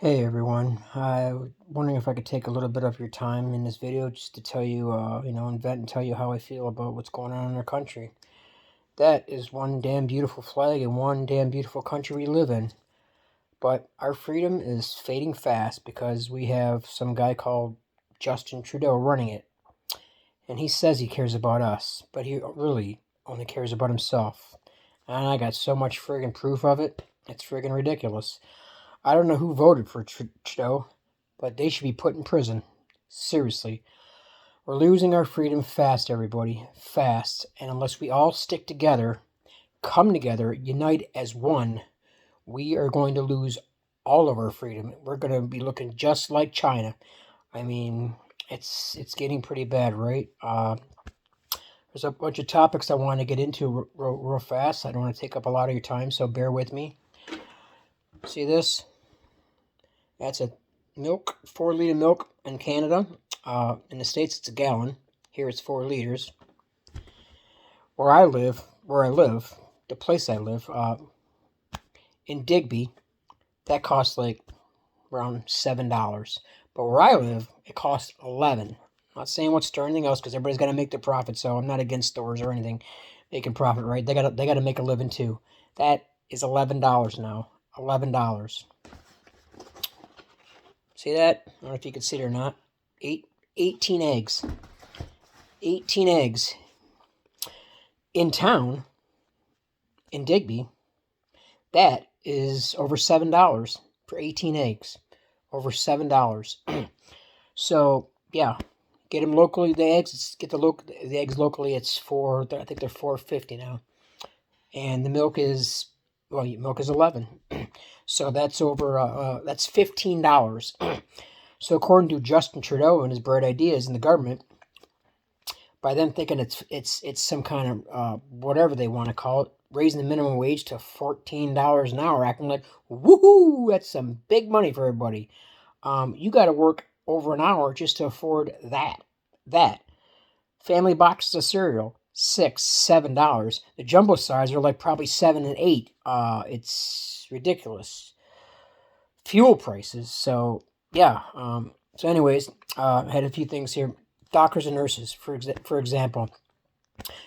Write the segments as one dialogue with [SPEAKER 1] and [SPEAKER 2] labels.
[SPEAKER 1] Hey everyone, I was wondering if I could take a little bit of your time in this video just to tell you, vent and tell you how I feel about what's going on in our country. That is one damn beautiful flag and one damn beautiful country we live in. But our freedom is fading fast because we have some guy called Justin Trudeau running it. And he says he cares about us, but he really only cares about himself. And I got so much friggin' proof of it, it's friggin' ridiculous. I don't know who voted for Trudeau, but they should be put in prison. Seriously. We're losing our freedom fast, everybody. Fast. And unless we all stick together, come together, unite as one, we are going to lose all of our freedom. We're going to be looking just like China. I mean, it's getting pretty bad, right? There's a bunch of topics I want to get into real fast. I don't want to take up a lot of your time, so bear with me. See this? That's a 4 liter milk in Canada. In the States, it's a gallon. Here, it's 4 liters. Where I live, the place I live, in Digby, that costs like around $7. But where I live, it costs $11. I'm not saying what's or anything else because everybody's got to make their profit. So I'm not against stores or anything making profit, right? They got to make a living too. That is $11 now. $11. See that? I don't know if you can see it or not. 18 eggs. 18 eggs. In town, in Digby, that is over $7 for 18 eggs. Over $7. So, yeah. Get them locally, the eggs. Get the eggs locally. It's I think they're $4.50 now. And the milk is, milk is 11. So that's over, that's $15. So according to Justin Trudeau and his bright ideas in the government, by them thinking it's some kind of whatever they want to call it, raising the minimum wage to $14 an hour, acting like woohoo, that's some big money for everybody. You got to work over an hour just to afford that. Family boxes of cereal, $6, $7. The jumbo size are like probably 7 and 8. It's ridiculous. Fuel prices. So yeah. So anyways, I had a few things here. Doctors and nurses, for example,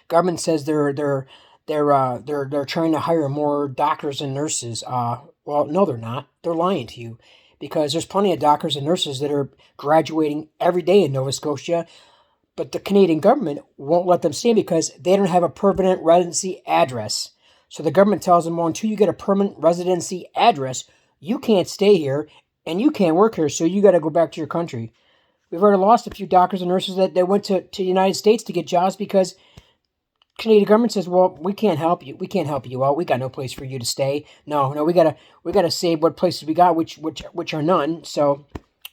[SPEAKER 1] government says they're trying to hire more doctors and nurses. Well, no, they're not. They're lying to you, because there's plenty of doctors and nurses that are graduating every day in Nova Scotia, but the Canadian government won't let them stay because they don't have a permanent residency address. So the government tells them, well, until you get a permanent residency address, you can't stay here and you can't work here, so you got to go back to your country. We've already lost a few doctors and nurses that went to the United States to get jobs because Canadian government says, well, we can't help you. We can't help you out. We got no place for you to stay. No, we gotta save what places we got, which are none. So,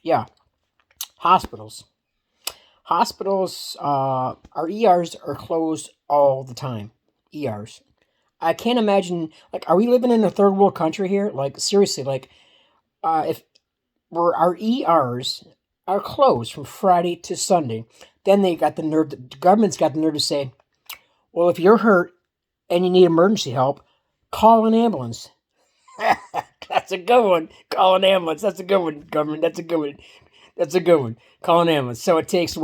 [SPEAKER 1] yeah, hospitals. Our ERs are closed all the time. ERs. I can't imagine. Like, are we living in a third world country here? Like, seriously, like, if our ERs are closed from Friday to Sunday, then they got the nerve. The government's got the nerve to say, well, if you're hurt and you need emergency help, call an ambulance. That's a good one. Call an ambulance. That's a good one, government. That's a good one. Call an ambulance. So it takes,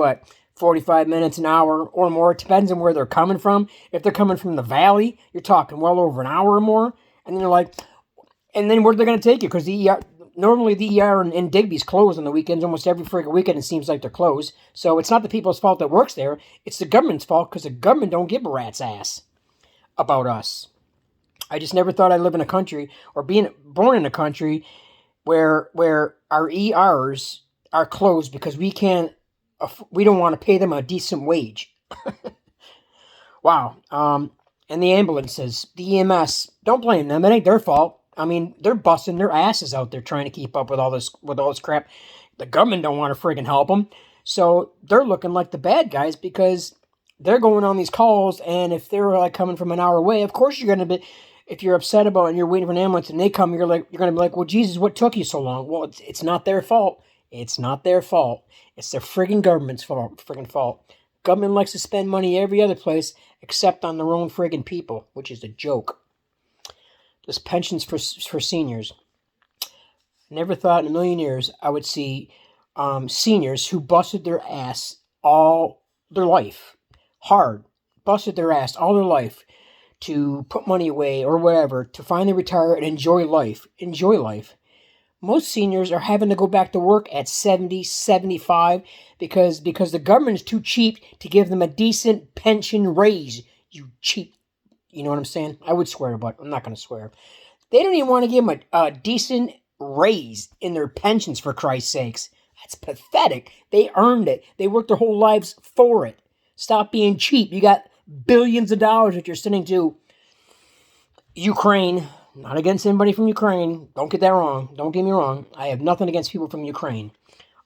[SPEAKER 1] 45 minutes, an hour or more. It depends on where they're coming from. If they're coming from the valley, you're talking well over an hour or more. And then you're like, and then where are they going to take you? Because normally the ER in Digby's closed on the weekends. Almost every freaking weekend it seems like they're closed. So it's not the people's fault that works there. It's the government's fault because the government don't give a rat's ass about us. I just never thought I'd live in a country or being born in a country where our ERs are closed because we don't want to pay them a decent wage. Wow. And the ambulances, the EMS, don't blame them. It ain't their fault. I mean, they're busting their asses out there trying to keep up with all this crap. The government don't want to friggin' help them. So they're looking like the bad guys because they're going on these calls, and if they're like coming from an hour away, of course you're going to be, if you're upset about it and you're waiting for an ambulance and they come, you're going to be like, well, Jesus, what took you so long? Well, it's not their fault. It's not their fault. It's their friggin' government's friggin' fault. Government likes to spend money every other place except on their own friggin' people, which is a joke. This pensions for seniors. Never thought in a million years I would see seniors who busted their ass all their life, hard, busted their ass all their life to put money away or whatever to finally retire and enjoy life. Enjoy life. Most seniors are having to go back to work at 70, 75 because the government is too cheap to give them a decent pension raise. You cheap. You know what I'm saying? I would swear, but I'm not going to swear. They don't even want to give them a decent raise in their pensions, for Christ's sakes. That's pathetic. They earned it. They worked their whole lives for it. Stop being cheap. You got billions of dollars that you're sending to Ukraine. Not against anybody from Ukraine. Don't get that wrong. Don't get me wrong. I have nothing against people from Ukraine.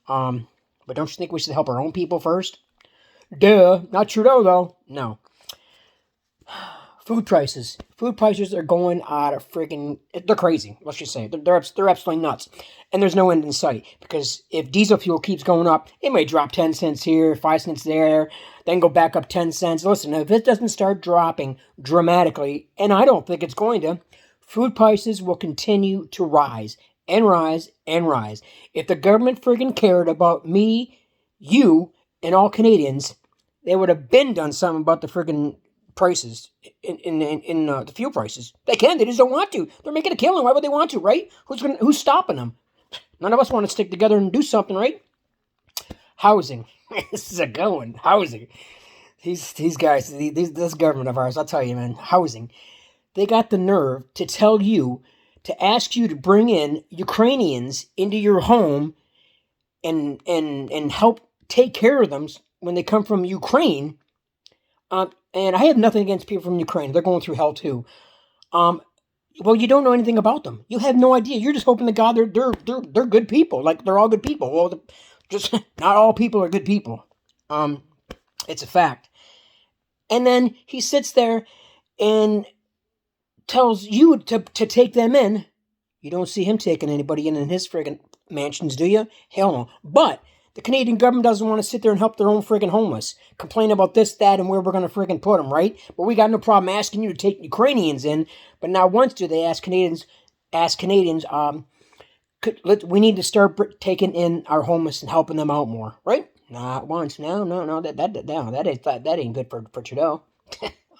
[SPEAKER 1] But don't you think we should help our own people first? Duh. Not Trudeau, though. No. Food prices. Food prices are going out of friggin'... They're crazy, let's just say. They're absolutely nuts. And there's no end in sight. Because if diesel fuel keeps going up, it may drop 10 cents here, 5 cents there, then go back up 10 cents. Listen, if it doesn't start dropping dramatically, and I don't think it's going to, food prices will continue to rise and rise and rise. If the government friggin' cared about me, you, and all Canadians, they would have been done something about the friggin' prices in the fuel prices. They can. They just don't want to. They're making a killing. Why would they want to, right? Who's stopping them? None of us want to stick together and do something, right? Housing. This is a good one. Housing. These guys, this government of ours, I'll tell you, man, housing. They got the nerve to tell you, to ask you to bring in Ukrainians into your home and help take care of them when they come from Ukraine. And I have nothing against people from Ukraine. They're going through hell too. Well, you don't know anything about them. You have no idea. You're just hoping to God they're good people. Like, they're all good people. Well, just not all people are good people. It's a fact. And then he sits there and tells you to take them in. You don't see him taking anybody in his friggin' mansions, do you? Hell no. But the Canadian government doesn't want to sit there and help their own friggin' homeless. Complain about this, that, and where we're going to friggin' put them, right? But we got no problem asking you to take Ukrainians in. But not once do they ask Canadians, we need to start taking in our homeless and helping them out more, right? Not once. No, that ain't good for Trudeau.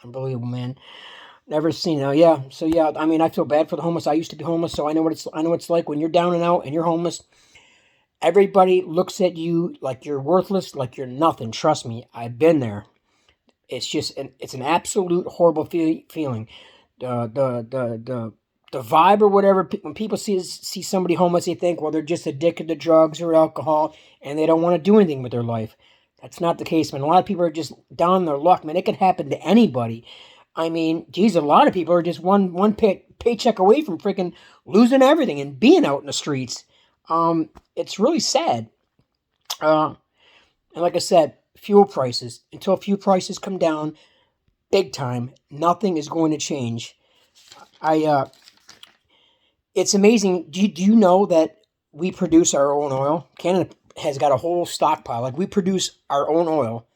[SPEAKER 1] Unbelievable, man. Never seen it. Yeah. So yeah, I mean, I feel bad for the homeless. I used to be homeless, so I know what it's like when you're down and out and you're homeless. Everybody looks at you like you're worthless, like you're nothing. Trust me, I've been there. It's just it's an absolute horrible feeling. The vibe or whatever. When people see somebody homeless, they think, well, they're just addicted to drugs or alcohol, and they don't want to do anything with their life. That's not the case, man. A lot of people are just down on their luck, man. It can happen to anybody. I mean, geez, a lot of people are just one paycheck away from freaking losing everything and being out in the streets. It's really sad. And like I said, fuel prices. Until fuel prices come down big time, nothing is going to change. It's amazing. Do you know that we produce our own oil? Canada has got a whole stockpile. Like, we produce our own oil.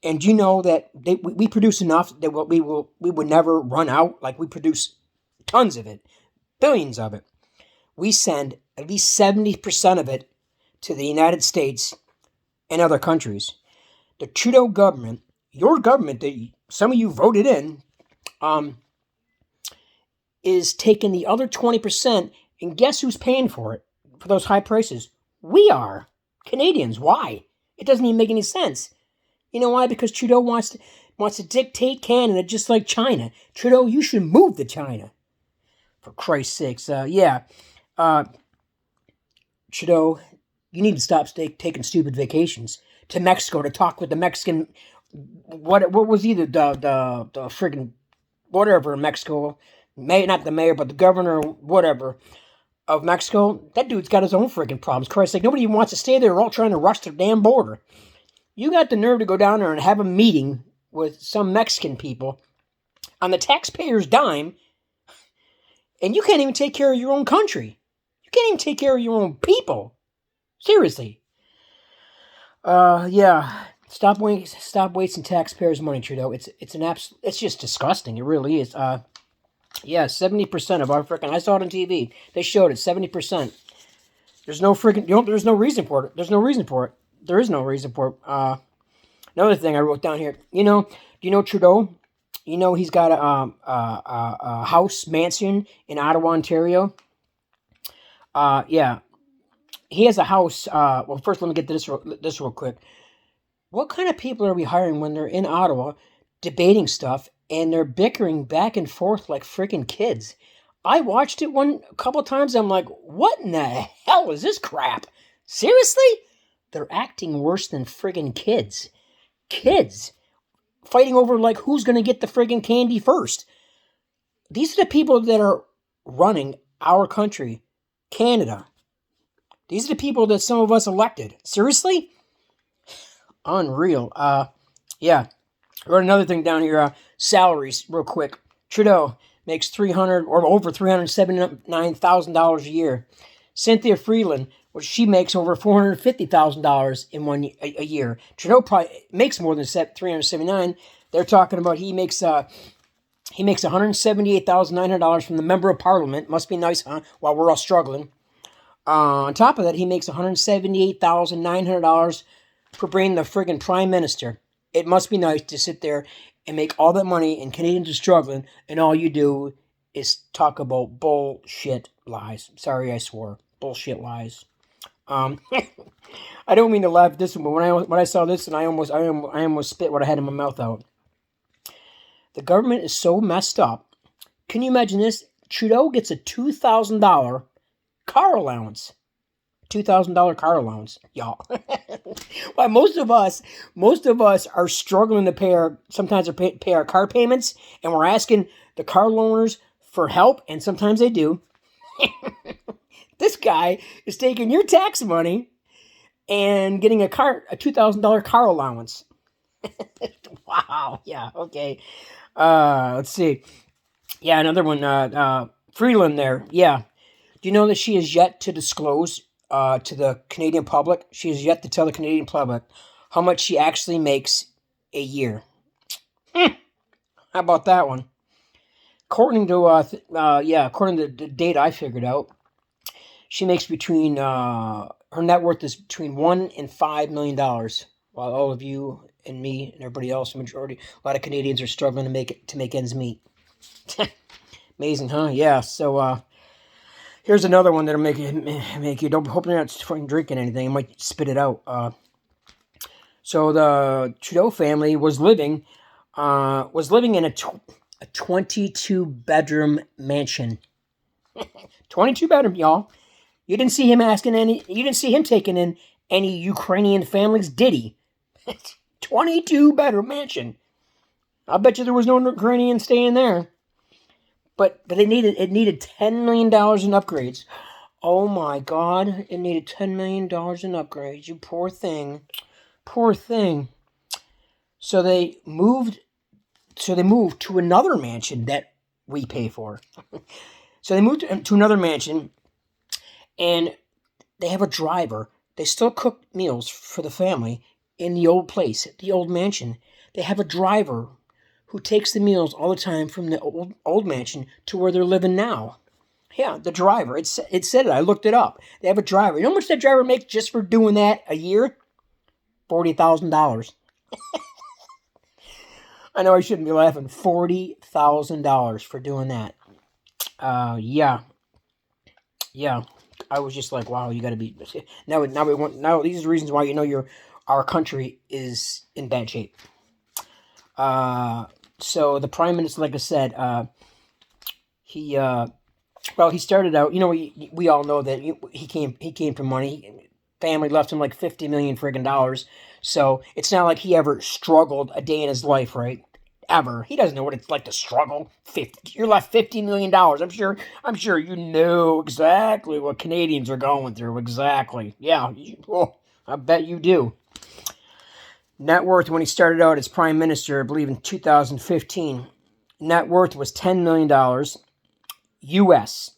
[SPEAKER 1] And do you know that we produce enough that we would never run out? Like, we produce tons of it, billions of it. We send at least 70% of it to the United States and other countries. The Trudeau government, your government that some of you voted in, is taking the other 20%, and guess who's paying for it, for those high prices? We are. Canadians. Why? It doesn't even make any sense. You know why? Because Trudeau wants to dictate Canada just like China. Trudeau, you should move to China. For Christ's sakes. Trudeau, you need to stop taking stupid vacations to Mexico to talk with the Mexican, what was either the friggin' whatever in Mexico, not the mayor, but the governor, whatever, of Mexico. That dude's got his own friggin' problems. Christ's sake, nobody even wants to stay there. They're all trying to rush their damn border. You got the nerve to go down there and have a meeting with some Mexican people on the taxpayer's dime, and you can't even take care of your own country. You can't even take care of your own people. Seriously. Yeah. Stop wasting taxpayers' money, Trudeau. It's just disgusting. It really is. 70% of our frickin', I saw it on TV. They showed it, 70%. There's no freaking, there's no reason for it. There's no reason for it. There is no reason for it. Another thing I wrote down here. Do you know Trudeau? He's got a house mansion in Ottawa, Ontario. Yeah, he has a house. Well, first let me get this real quick. What kind of people are we hiring when they're in Ottawa debating stuff and they're bickering back and forth like freaking kids? I watched it a couple of times. I'm like, what in the hell is this crap? Seriously? They're acting worse than friggin' kids. Kids fighting over like who's going to get the friggin' candy first. These are the people that are running our country, Canada. These are the people that some of us elected. Seriously? Unreal. Yeah. Wrote another thing down here. Salaries, real quick. Trudeau makes $300 or over $379,000 a year. Cynthia Freeland, which she makes over $450,000 in a year. Trudeau probably makes more than $379. They're talking about he makes $178,900 from the member of parliament. Must be nice, huh? While we're all struggling. On top of that, he makes $178,900 for being the friggin' prime minister. It must be nice to sit there and make all that money and Canadians are struggling and all you do is talk about bullshit lies. Sorry I swore. Bullshit lies. I don't mean to laugh at this one, but when I saw this and I almost spit what I had in my mouth out. The government is so messed up. Can you imagine this? Trudeau gets a $2,000 car allowance. $2,000 car allowance, y'all. Why most of us are struggling to pay our car payments, and we're asking the car loaners for help, and sometimes they do. This guy is taking your tax money and getting a $2,000 car allowance. Wow. Yeah. Okay. Let's see. Yeah, another one. Freeland there. Yeah. Do you know that she is yet to disclose to the Canadian public? She is yet to tell the Canadian public how much she actually makes a year. How about that one? According to the data I figured out, she makes between her net worth is between $1 and $5 million. While all of you and me and everybody else, a lot of Canadians are struggling to make ends meet. Amazing, huh? Yeah. So here's another one that'll make you. Don't hope you're not fucking drinking anything. You might spit it out. So the Trudeau family was living in a 22-bedroom mansion. 22 bedroom, y'all. You didn't see him taking in any Ukrainian families, did he? 22 bedroom mansion. I bet you there was no Ukrainian staying there. But it needed $10 million in upgrades. Oh my God, it needed $10 million in upgrades. You poor thing. Poor thing. So they moved to another mansion that we pay for. So they moved to another mansion, and they have a driver. They still cook meals for the family in the old place, the old mansion. They have a driver who takes the meals all the time from the old mansion to where they're living now. Yeah, the driver. It said it. I looked it up. They have a driver. You know how much that driver makes just for doing that a year? $40,000. I know I shouldn't be laughing. $40,000 for doing that. Yeah. I was just like, wow, you got to be. Now these are the reasons why our country is in bad shape. So the prime minister, like I said, he started out. We all know that he came from money. Family left him like $50 million friggin' dollars. So it's not like he ever struggled a day in his life, right? Ever. He doesn't know what it's like to struggle. You're left $50 million. I'm sure you know exactly what Canadians are going through. Exactly. Yeah. I bet you do. Net worth when he started out as prime minister, I believe in 2015, net worth was $10 million U.S.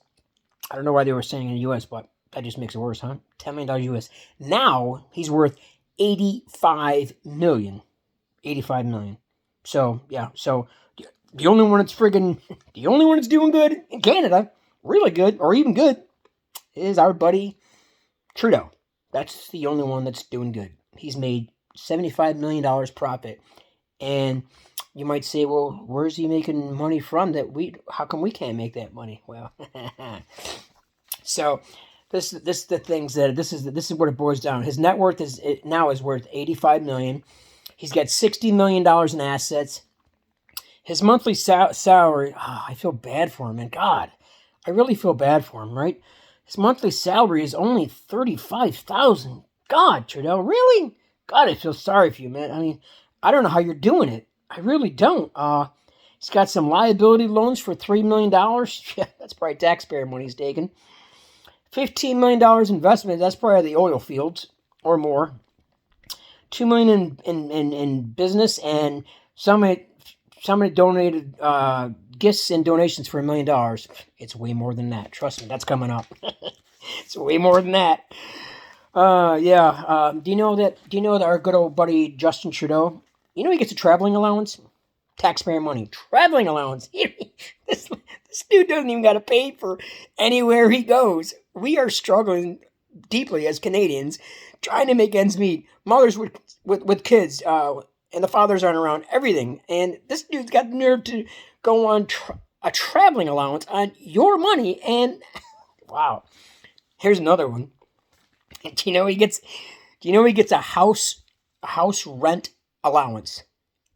[SPEAKER 1] I don't know why they were saying in U.S., but that just makes it worse, huh? $10 million U.S. Now he's worth $85 million. $85 million. So, yeah. So the only one that's doing good in Canada, really good, or even good, is our buddy Trudeau. That's the only one that's doing good. He's made $75 million profit. And you might say, well, where's he making money from how come we can't make that money? Well, so this is the things that this is what it boils down. His net worth is worth $85 million. He's got $60 million in assets. His monthly salary, I feel bad for him, man. God, I really feel bad for him, right? His monthly salary is only $35,000. God, Trudeau, really? God, I feel sorry for you, man. I mean, I don't know how you're doing it. I really don't. He's got some liability loans for $3 million. Yeah, that's probably taxpayer money he's taking. $15 million investment. That's probably the oil fields or more. $2 million in business, and somebody donated gifts and donations for $1 million. It's way more than that. Trust me, that's coming up. It's way more than that. Do you know that our good old buddy Justin Trudeau, he gets a traveling allowance? Taxpayer money. Traveling allowance. This dude doesn't even got to pay for anywhere he goes. We are struggling deeply as Canadians, trying to make ends meet. Mothers with kids, and the fathers aren't around, everything. And this dude's got the nerve to go on a traveling allowance on your money. And wow, here's another one. Do you know he gets a house rent allowance?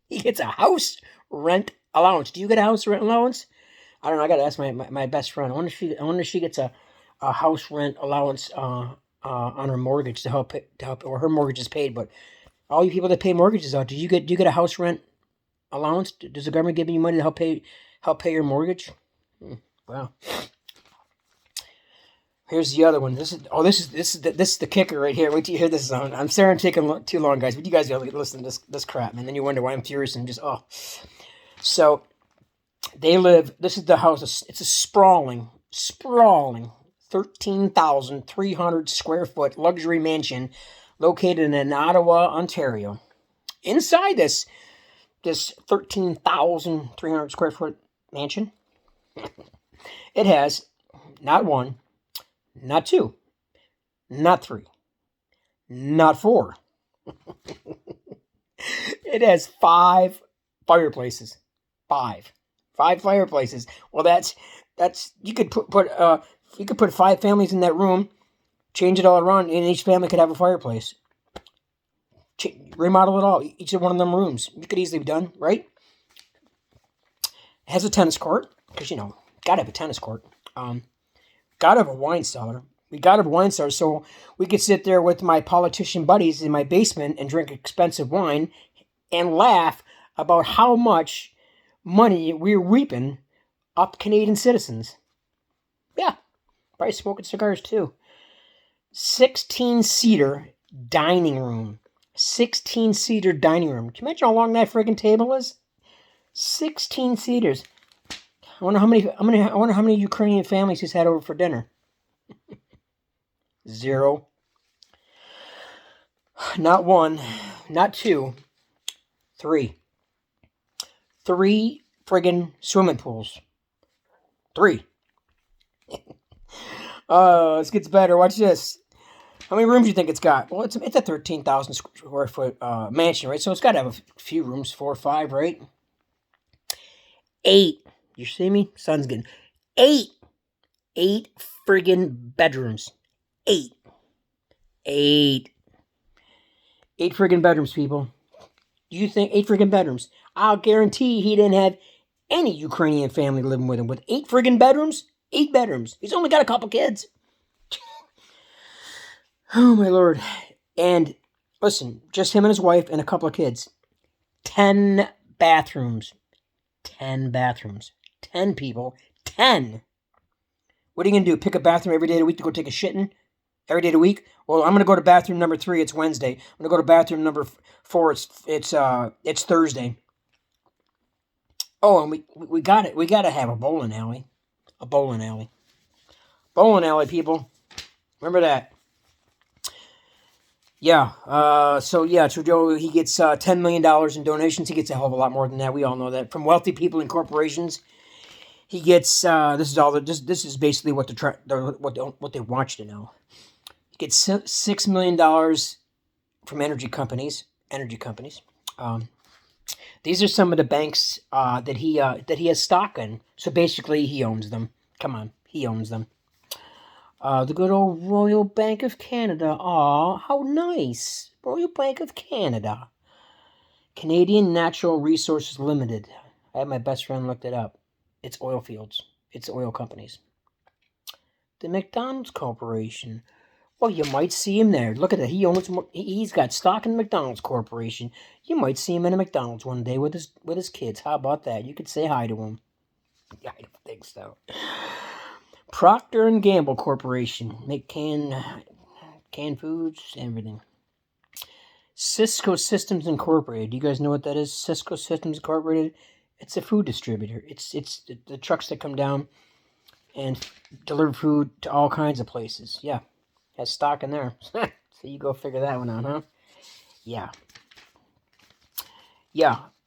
[SPEAKER 1] He gets a house rent allowance. Do you get a house rent allowance? I don't know. I got to ask my best friend. I wonder if she gets a house rent allowance on her mortgage to help or her mortgage is paid. But all you people that pay mortgages out, do you get a house rent allowance? Does the government give you money to help pay your mortgage? Wow. Here's the other one. This is the kicker right here. Wait till you hear this. I'm sorry I'm taking too long, guys, but you guys gotta listen to this crap, man. Then you wonder why I'm furious and just So they live. This is the house. It's a sprawling 13,300 square foot luxury mansion located in Ottawa, Ontario. Inside this 13,300 square foot mansion, it has not one, not two, not three, not four. It has 5 fireplaces. Five fireplaces. Well, that's you could put 5 families in that room, change it all around, and each family could have a fireplace. Remodel it all, each of one of them rooms. You could easily be done, right? It has a tennis court, because, gotta have a tennis court. Gotta have a wine cellar. We gotta have a wine cellar, so we could sit there with my politician buddies in my basement and drink expensive wine and laugh about how much money we're reaping up Canadian citizens. Yeah, probably smoking cigars too. 16-seater dining room. 16-seater dining room. Can you imagine how long that friggin' table is? 16 seaters. I wonder how many Ukrainian families he's had over for dinner. 0. Not 1, not 2, 3. 3 friggin' swimming pools. 3. This gets better. Watch this. How many rooms do you think it's got? Well, it's a 13,000 square foot mansion, right? So it's got to have a few rooms, 4 or 5, right? 8. You see me? Sun's getting 8. 8 friggin' bedrooms. 8. 8 friggin' bedrooms, people. Do you think 8 friggin' bedrooms? I'll guarantee he didn't have any Ukrainian family living with him with 8 friggin' bedrooms. 8 bedrooms. He's only got a couple kids. Oh, my Lord. And listen, just him and his wife and a couple of kids. 10 bathrooms. 10 bathrooms. 10 people. 10. What are you going to do? Pick a bathroom every day of the week to go take a shit in? Every day of the week? Well, I'm going to go to bathroom number 3. It's Wednesday. I'm going to go to bathroom number 4. It's Thursday. Oh, and we got it. We got to have a bowling alley. A bowling alley. Bowling alley, people. Remember that. Yeah. Trudeau, he gets $10 million in donations. He gets a hell of a lot more than that. We all know that. From wealthy people and corporations. He gets, this is basically what they want you to know. Gets $6 million from energy companies. These are some of the banks that he has stock in. So basically, he owns them. Come on, he owns them. The good old Royal Bank of Canada. Aw, how nice. Royal Bank of Canada. Canadian Natural Resources Limited. I had my best friend looked it up. It's oil fields. It's oil companies. The McDonald's Corporation. Well, you might see him there. Look at that. He's got stock in the McDonald's Corporation. You might see him in a McDonald's one day with his kids. How about that? You could say hi to him. I don't think so. Procter and Gamble Corporation. Make canned foods, everything. Cisco Systems Incorporated. Do you guys know what that is? Cisco Systems Incorporated. It's a food distributor. It's the trucks that come down and deliver food to all kinds of places. Yeah, has stock in there. So you go figure that one out, huh? Yeah.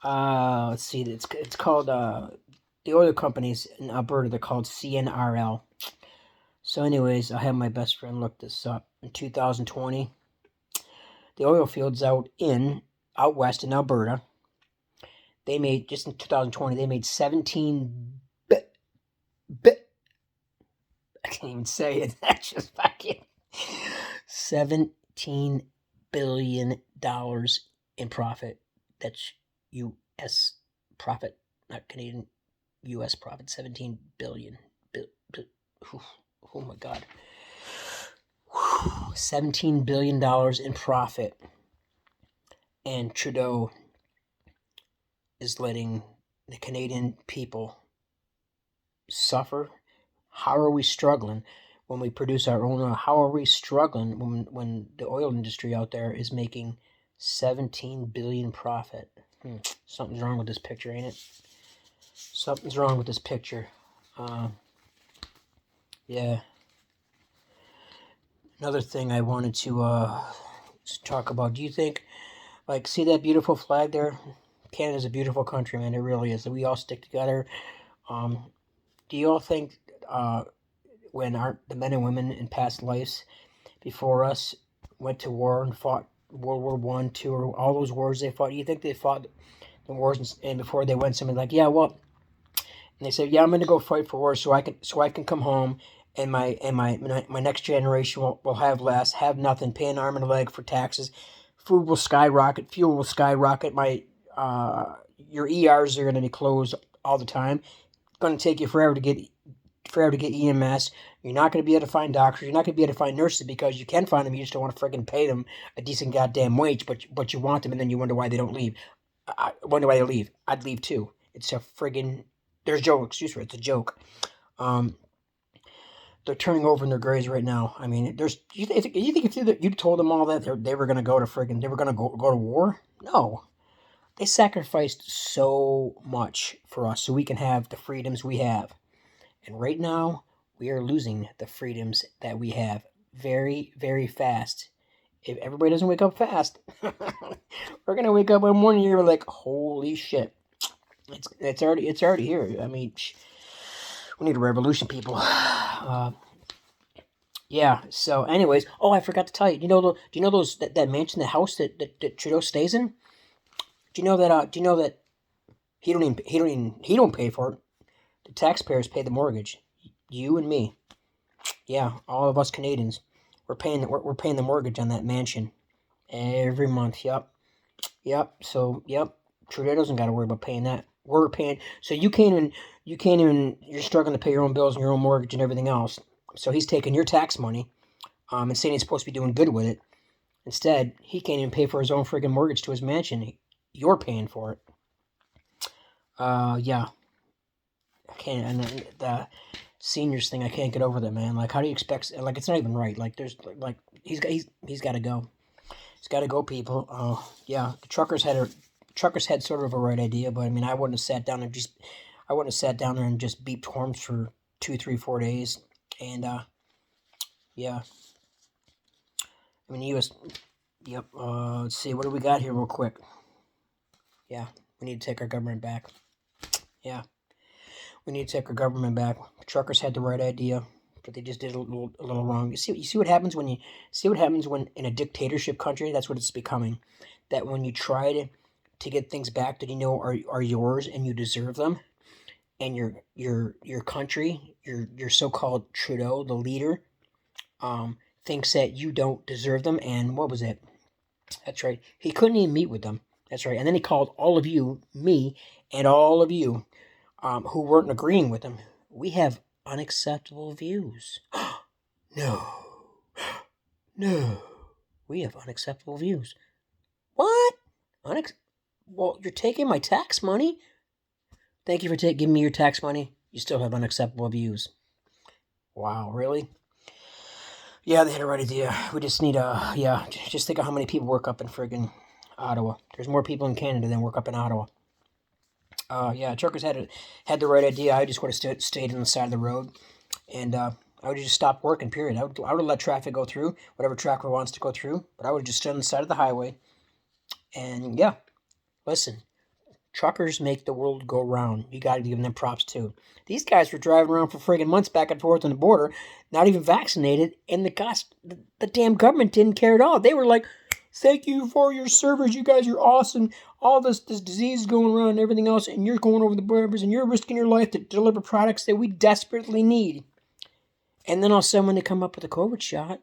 [SPEAKER 1] Let's see. It's called the oil companies in Alberta. They're called CNRL. So, anyways, I had my best friend look this up in 2020. The oil fields out west in Alberta, they made, just in 2020, they made I can't even say it. That's just fucking $17 billion in profit. That's U.S. profit, not Canadian. U.S. profit, 17 billion. Oh my God. $17 billion in profit. And Trudeau is letting the Canadian people suffer. How are we struggling when we produce our own oil? How are we struggling when the oil industry out there is making 17 billion profit? Something's wrong with this picture, ain't it? Something's wrong with this picture. Yeah. Another thing I wanted to talk about. Do you think, see that beautiful flag there? Canada's a beautiful country, man. It really is. We all stick together. Do you all think when the men and women in past lives before us went to war and fought World War I, II, or all those wars they fought, do you think they fought the wars and before they went, somebody like, yeah, well, and they said, yeah, I'm going to go fight for war so I can come home and my next generation will have less, have nothing, pay an arm and a leg for taxes, food will skyrocket, fuel will skyrocket, your ERs are going to be closed all the time. It's going to take you forever to get EMS. You're not going to be able to find doctors. You're not going to be able to find nurses because you can find them. You just don't want to friggin' pay them a decent goddamn wage, but you want them, and then you wonder why they don't leave. I wonder why they leave. I'd leave too. It's a friggin'... There's no excuse for it. It's a joke. They're turning over in their graves right now. I mean, you think if you told them all that they were going to go to war? No. They sacrificed so much for us so we can have the freedoms we have. And right now, we are losing the freedoms that we have very, very fast. If everybody doesn't wake up fast, we're going to wake up one morning and you're like, holy shit. It's already here. I mean, we need a revolution, people. Yeah. So, anyways, I forgot to tell you. Do you know that mansion, the house that Trudeau stays in? Do you know that he don't pay for it? The taxpayers pay the mortgage. You and me. Yeah, all of us Canadians. We're paying the mortgage on that mansion every month. Yep. So, yep. Trudeau doesn't got to worry about paying that. We're paying. So you can't even. You're struggling to pay your own bills and your own mortgage and everything else. So he's taking your tax money, and saying he's supposed to be doing good with it. Instead, he can't even pay for his own friggin' mortgage to his mansion. You're paying for it. Yeah. I can't. And the seniors thing, I can't get over that, man. Like, how do you expect? Like, it's not even right. Like, there's like he's got to go. He's got to go, people. Yeah. The truckers had sort of a right idea, but I mean, I wouldn't have sat down there and just beeped horns for 2, 3, 4 days. And yeah. I mean, he was. Yep. Let's see. What do we got here, real quick? Yeah, we need to take our government back. Yeah. We need to take our government back. The truckers had the right idea. but they just did a little wrong. You see what happens when in a dictatorship country, that's what it's becoming. That when you try to get things back that you know are yours and you deserve them, and your country, your so-called Trudeau, the leader, thinks that you don't deserve them, and what was it? That's right. He couldn't even meet with them. That's right. And then he called all of you, me, and all of you who weren't agreeing with him. We have unacceptable views. No. No. We have unacceptable views. What? Well, you're taking my tax money? Thank you for giving me your tax money. You still have unacceptable views. Wow, really? Yeah, they had the right idea. We just need just think of how many people work up in friggin' Ottawa. There's more people in Canada than work up in Ottawa. Truckers had the right idea. I just would have stayed on the side of the road, and I would have just stopped working, period. I would have let traffic go through, whatever traffic wants to go through, but I would have just stood on the side of the highway. And yeah, listen, truckers make the world go round. You got to give them props too. These guys were driving around for friggin' months back and forth on the border, not even vaccinated, and the damn government didn't care at all. They were like, thank you for your service. You guys are awesome. All this disease is going around and everything else, and you're going over the borders, and you're risking your life to deliver products that we desperately need. And then all of a sudden, when they come up with a COVID shot,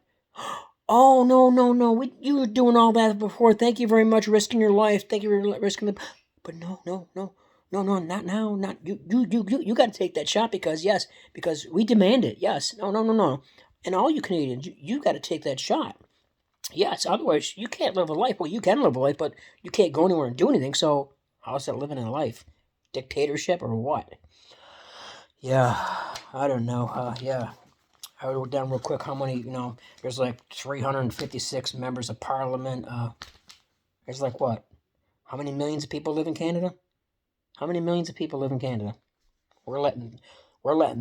[SPEAKER 1] oh, no, you were doing all that before. Thank you very much, risking your life. Thank you for risking the... But no, not now. Not you got to take that shot because we demand it. Yes, no. And all you Canadians, you got to take that shot. Yes, otherwise you can't live a life. Well, you can live a life, but you can't go anywhere and do anything. So how's that living a life? Dictatorship or what? Yeah, I don't know. I wrote down real quick how many, there's like 356 members of parliament. There's like what? How many millions of people live in Canada? How many millions of people live in Canada? We're letting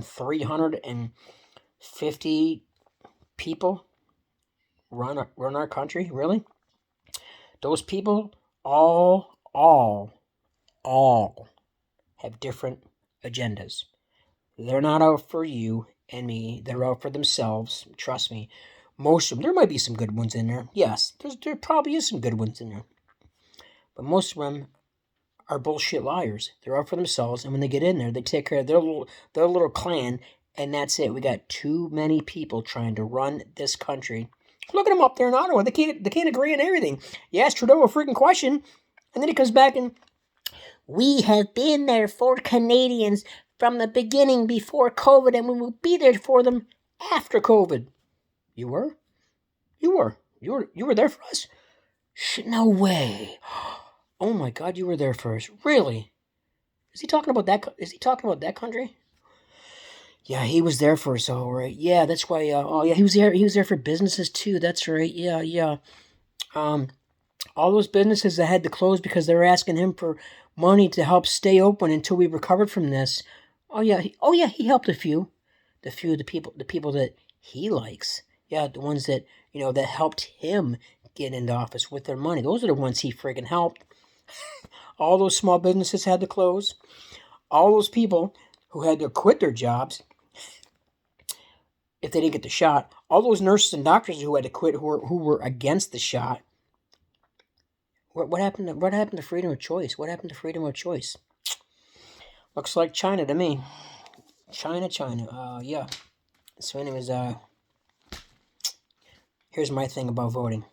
[SPEAKER 1] 350 people run our country? Really? Those people all have different agendas. They're not out for you and me. They're out for themselves. Trust me. Most of them, there might be some good ones in there. Yes, there probably is some good ones in there. But most of them are bullshit liars. They're out for themselves, and when they get in there, they take care of their little clan, and that's it. We got too many people trying to run this country. Look at them up there in Ottawa. They can't agree on everything. You ask Trudeau a freaking question, and then he comes back and we have been there for Canadians from the beginning before COVID, and we will be there for them after COVID. You were? You were there for us? No way. Oh my God, you were there for us. Really? Is he talking about that? Is he talking about that country? Yeah, he was there for us, all right. Yeah, that's why. He was there. He was there for businesses too. That's right. Yeah. All those businesses that had to close because they were asking him for money to help stay open until we recovered from this. Oh yeah. He helped a few. The people that he likes. Yeah, the ones that that helped him get into office with their money. Those are the ones he friggin' helped. All those small businesses had to close. All those people who had to quit their jobs if they didn't get the shot. All those nurses and doctors who had to quit who were against the shot. What happened to freedom of choice? What happened to freedom of choice? Looks like China to me. China. Yeah. So anyways, here's my thing about voting.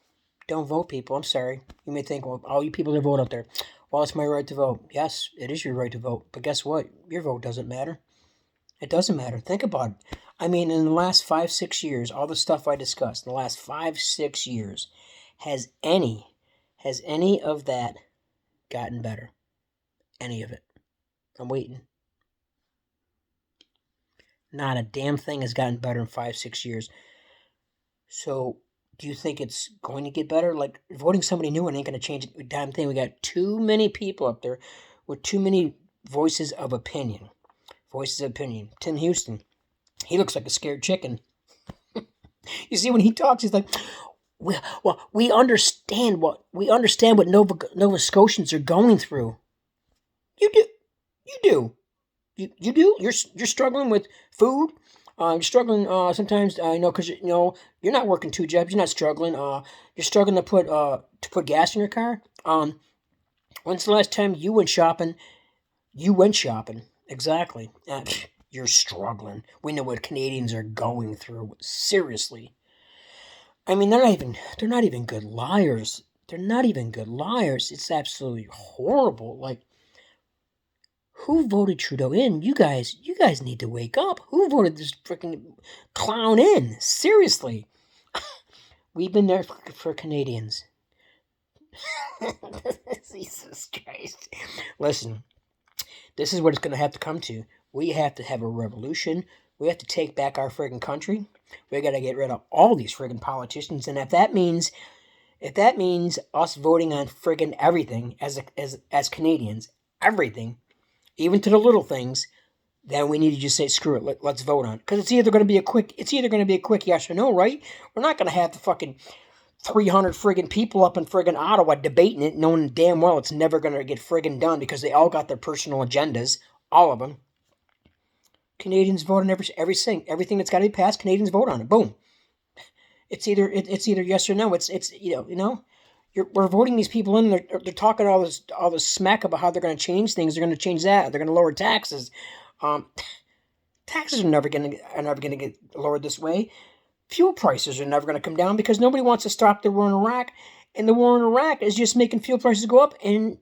[SPEAKER 1] Don't vote, people. I'm sorry. You may think, well, all you people that vote out there, well, it's my right to vote. Yes, it is your right to vote. But guess what? Your vote doesn't matter. It doesn't matter. Think about it. I mean, in the last 5-6 years, all the stuff I discussed, in the last 5-6 years, has any of that gotten better? Any of it? I'm waiting. Not a damn thing has gotten better in 5-6 years. So, do you think it's going to get better? Like, voting somebody new ain't going to change a damn thing. We got too many people up there with too many voices of opinion. Tim Houston, he looks like a scared chicken. You see, when he talks, he's like, we understand what Nova Scotians are going through. You do. You do. You're struggling with food. You're struggling sometimes. Because you're not working 2 jobs. You're not struggling. You're struggling to put gas in your car. When's the last time you went shopping? You went shopping. Exactly. You're struggling. We know what Canadians are going through. Seriously. I mean, they're not even good liars. They're not even good liars. It's absolutely horrible. Like, who voted Trudeau in? You guys need to wake up. Who voted this freaking clown in? Seriously. We've been there for Canadians. Jesus Christ. Listen, this is what it's going to have to come to. We have to have a revolution. We have to take back our friggin' country. We got to get rid of all these friggin' politicians. And if that means us voting on friggin' everything as Canadians, everything, even to the little things, then we need to just say screw it. Let's vote on it. Because it's either going to be a quick yes or no, right? We're not going to have the fucking 300 friggin' people up in friggin' Ottawa debating it, knowing damn well it's never going to get friggin' done because they all got their personal agendas, all of them. Canadians vote on everything that's got to be passed. Canadians vote on it. Boom. It's either yes or no. We're voting these people in. They're talking all this smack about how they're going to change things. They're going to change that. They're going to lower taxes. Taxes are never going to get lowered this way. Fuel prices are never going to come down because nobody wants to stop the war in Iraq, and the war in Iraq is just making fuel prices go up. And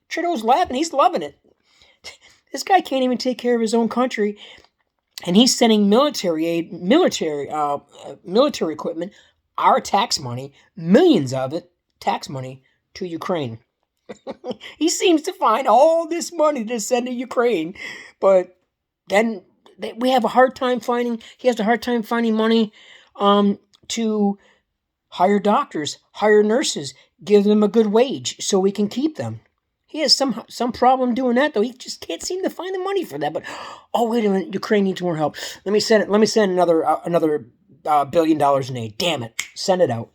[SPEAKER 1] Trudeau's laughing; he's loving it. This guy can't even take care of his own country, and he's sending military aid, military equipment, our tax money, millions of it, tax money to Ukraine. He seems to find all this money to send to Ukraine, but then we have a hard time finding. He has a hard time finding money to hire doctors, hire nurses, give them a good wage so we can keep them. He has some problem doing that though. He just can't seem to find the money for that. But wait a minute, Ukraine needs more help. Let me send another $1 billion in aid. Damn it, send it out.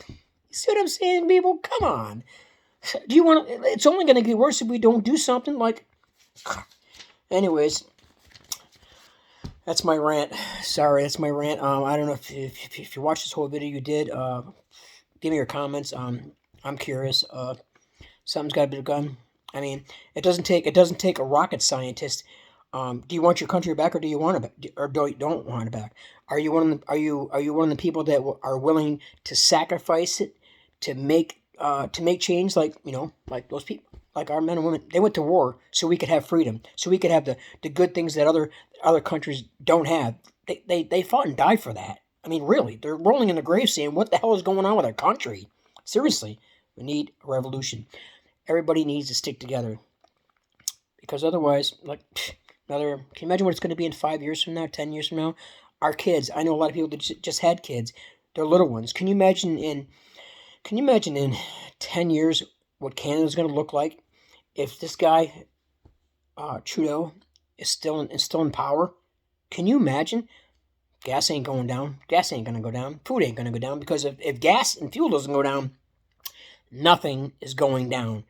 [SPEAKER 1] You see what I'm saying, people? Come on. Do you want? It's only going to get worse if we don't do something. Like, anyways. That's my rant. Sorry, that's my rant. I don't know if you watched this whole video, you did. Give me your comments. I'm curious. Something's got to be done. I mean, it doesn't take a rocket scientist. Do you want your country back, or do you want it back, or don't want it back? Are you one of the people that are willing to sacrifice it to make change? Like those people. Like our men and women, they went to war so we could have freedom, so we could have the good things that other countries don't have. They fought and died for that. I mean, really, they're rolling in the grave saying, what the hell is going on with our country? Seriously, we need a revolution. Everybody needs to stick together. Because otherwise, can you imagine what it's going to be in 5 years from now, 10 years from now? Our kids, I know a lot of people that just had kids. They're little ones. Can you imagine in 10 years what Canada's going to look like? If this guy, Trudeau, is still in power, can you imagine? Gas ain't going down. Gas ain't going to go down. Food ain't going to go down because if gas and fuel doesn't go down, nothing is going down.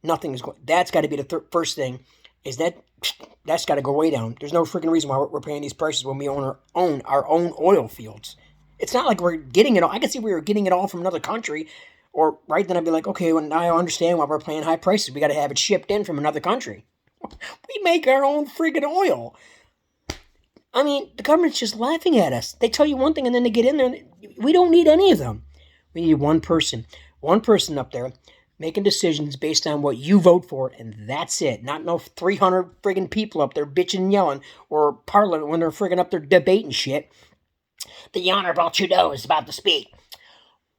[SPEAKER 1] Nothing is going. That's got to be the first thing. Is that's got to go way down. There's no freaking reason why we're paying these prices when we own our own oil fields. It's not like we're getting it all. I can see we were getting it all from another country. Or, right, then I'd be like, okay, well, now I understand why we're paying high prices. We got to have it shipped in from another country. We make our own freaking oil. I mean, the government's just laughing at us. They tell you one thing and then they get in there. We don't need any of them. We need one person up there making decisions based on what you vote for, and that's it. Not no 300 friggin' people up there bitching and yelling, or Parliament when they're friggin' up there debating shit. The Honorable Trudeau is about to speak.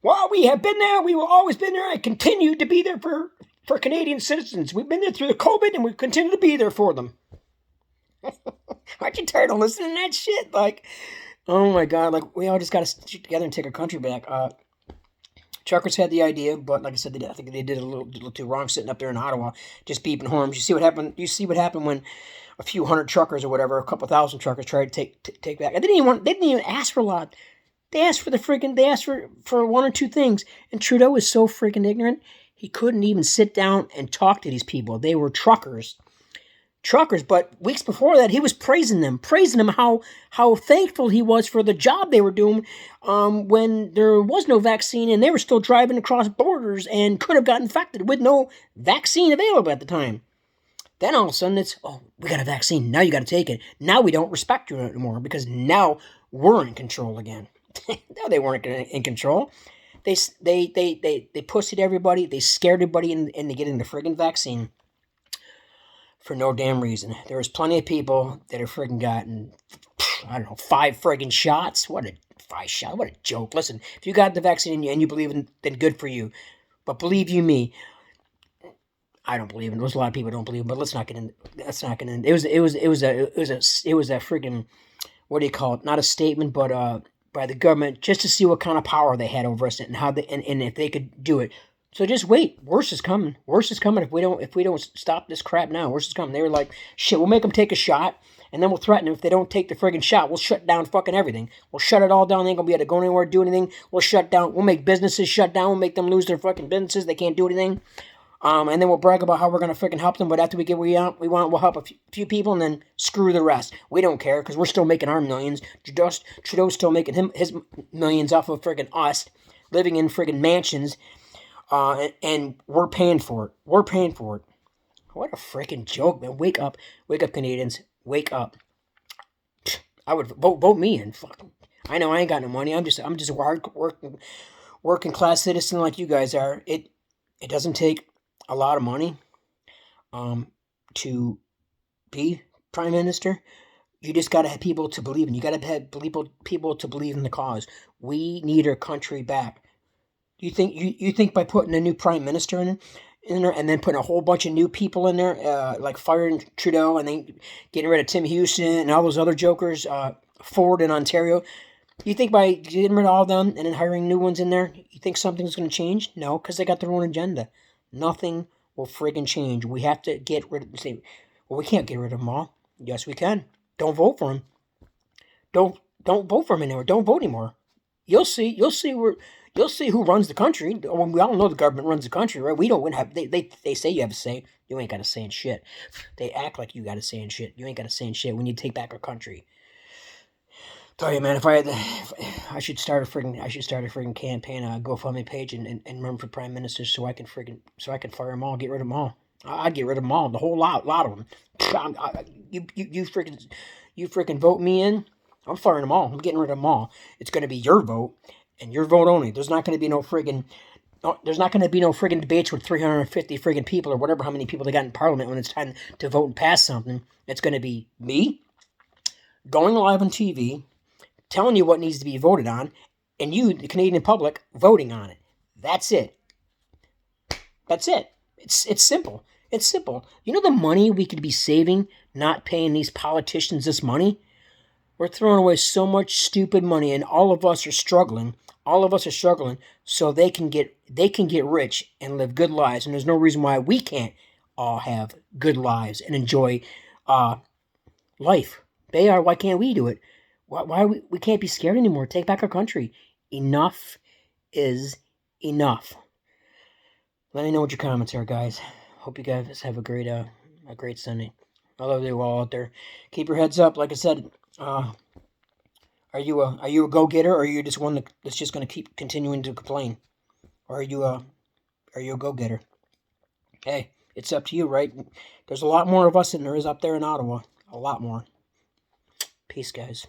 [SPEAKER 1] Well, we have been there. We will always been there. I continue to be there for Canadian citizens. We've been there through the COVID, and we continue to be there for them. Aren't you tired of listening to that shit? Like, oh my God! Like, we all just got to stick together and take our country back. Truckers had the idea, but like I said, I think they did a little too wrong, sitting up there in Ottawa, just beeping horns. You see what happened? You see what happened when a few hundred truckers or whatever, a couple thousand truckers tried to take back. They didn't even ask for a lot. They asked for one or two things, and Trudeau was so freaking ignorant, he couldn't even sit down and talk to these people. They were truckers. truckers. But weeks before that, he was praising them how thankful he was for the job they were doing when there was no vaccine and they were still driving across borders and could have got infected with no vaccine available at the time. Then all of a sudden it's, oh, we got a vaccine. Now you got to take it. Now we don't respect you anymore because now we're in control again. No, they weren't in control. They pussied everybody. They scared everybody into getting the friggin' vaccine for no damn reason. There was plenty of people that have friggin' gotten, I don't know, 5 friggin' shots. What a joke. Listen, if you got the vaccine and you believe in it, then good for you. But believe you me, I don't believe in it. There's a lot of people who don't believe in it, but let's not get in. Let's not get in. It was a friggin', what do you call it? Not a statement, but by the government just to see what kind of power they had over us and how they and if they could do it. So just wait. Worse is coming. Worse is coming if we don't stop this crap now. Worse is coming. They were like, shit, we'll make them take a shot, and then we'll threaten them if they don't take the friggin' shot. We'll shut down fucking everything. We'll shut it all down. They ain't gonna be able to go anywhere, do anything. We'll shut down. We'll make businesses shut down. We'll make them lose their fucking businesses. They can't do anything. And then we'll brag about how we're going to freaking help them, but after we get what we want, we'll help a few people and then screw the rest. We don't care because we're still making our millions. Trudeau's still making his millions off of freaking us, living in freaking mansions, and we're paying for it. We're paying for it. What a freaking joke, man. Wake up, Canadians. Wake up. I would vote me in. Fuck. I know I ain't got no money. I'm just a hard working class citizen like you guys are. It doesn't take a lot of money to be prime minister. You just got to have people to believe in. You got to have people to believe in the cause. We need our country back. You think by putting a new prime minister in there and then putting a whole bunch of new people in there, like firing Trudeau and then getting rid of Tim Houston and all those other jokers, Ford in Ontario, you think by getting rid of all of them and then hiring new ones in there, you think something's going to change? No, because they got their own agenda. Nothing will friggin' change. We have to get rid of. Say, well, we can't get rid of them all. Yes, we can. Don't vote for them. Don't vote for them anymore. Don't vote anymore. You'll see. You'll see who runs the country. Well, we all know the government runs the country, right? We don't have. They say you have a say. You ain't got a say in shit. They act like you got a say in shit. You ain't got a say in shit. We need to take back our country. Tell you, man, I should start a friggin' campaign, a GoFundMe page, and run for prime minister so I can fire them all, get rid of them all. I'd get rid of them all, the whole lot of them. You freaking vote me in, I'm firing them all. I'm getting rid of them all. It's gonna be your vote and your vote only. There's not gonna be no friggin' debates with 350 friggin' people or whatever how many people they got in Parliament when it's time to vote and pass something. It's gonna be me going live on TV, telling you what needs to be voted on, and you, the Canadian public, voting on it. That's it. That's it. It's simple. It's simple. You know the money we could be saving not paying these politicians this money? We're throwing away so much stupid money, and all of us are struggling. All of us are struggling so they can get rich and live good lives, and there's no reason why we can't all have good lives and enjoy life. Why can't we do it? Why we can't be scared anymore? Take back our country. Enough is enough. Let me know what your comments are, guys. Hope you guys have a great Sunday. I love you all out there. Keep your heads up. Like I said, are you a go-getter, or are you just one that's just going to keep continuing to complain? Or are you a go-getter? Hey, it's up to you, right? There's a lot more of us than there is up there in Ottawa. A lot more. Peace, guys.